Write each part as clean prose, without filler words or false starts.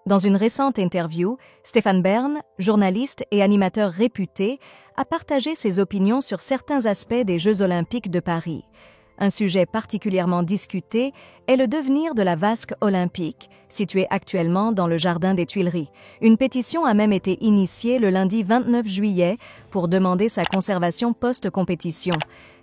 Dans une récente interview, Stéphane Bern, journaliste et animateur réputé, a partagé ses opinions sur certains aspects des Jeux olympiques de Paris. Un sujet particulièrement discuté est le devenir de la vasque olympique, située actuellement dans le jardin des Tuileries. Une pétition a même été initiée le lundi 29 juillet pour demander sa conservation post-compétition.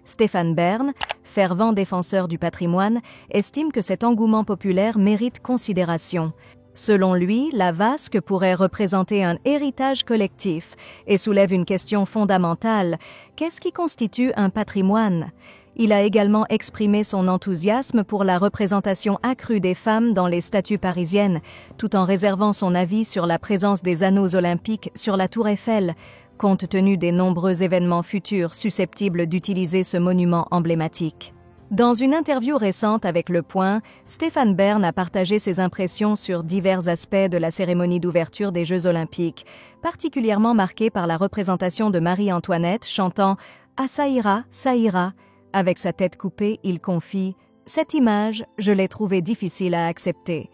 Stéphane Bern, fervent défenseur du patrimoine, estime que cet engouement populaire mérite considération. Selon lui, la vasque pourrait représenter un héritage collectif et soulève une question fondamentale. Qu'est-ce qui constitue un patrimoine ? Il a également exprimé son enthousiasme pour la représentation accrue des femmes dans les statues parisiennes, tout en réservant son avis sur la présence des anneaux olympiques sur la Tour Eiffel, compte tenu des nombreux événements futurs susceptibles d'utiliser ce monument emblématique. Dans une interview récente avec Le Point, Stéphane Bern a partagé ses impressions sur divers aspects de la cérémonie d'ouverture des Jeux olympiques, particulièrement marquée par la représentation de Marie-Antoinette chantant « Ah ça ira, ça ira ». Avec sa tête coupée, il confie « Cette image, je l'ai trouvée difficile à accepter ».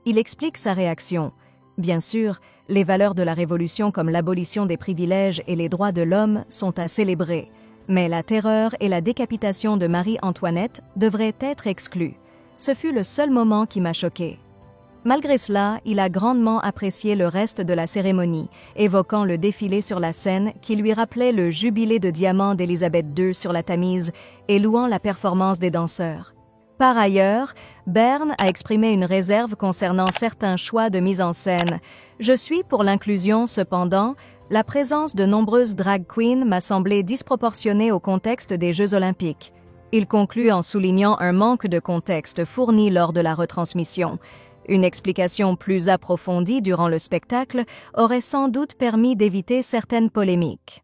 Il explique sa réaction. Bien sûr, les valeurs de la Révolution comme l'abolition des privilèges et les droits de l'homme sont à célébrer. Mais la terreur et la décapitation de Marie-Antoinette devraient être exclues. Ce fut le seul moment qui m'a choqué. Malgré cela, il a grandement apprécié le reste de la cérémonie, évoquant le défilé sur la scène qui lui rappelait le jubilé de diamant d'Élisabeth II sur la Tamise et louant la performance des danseurs. Par ailleurs, Bern a exprimé une réserve concernant certains choix de mise en scène. « Je suis pour l'inclusion, cependant, la présence de nombreuses drag queens m'a semblé disproportionnée au contexte des Jeux olympiques. » Il conclut en soulignant un manque de contexte fourni lors de la retransmission. Une explication plus approfondie durant le spectacle aurait sans doute permis d'éviter certaines polémiques.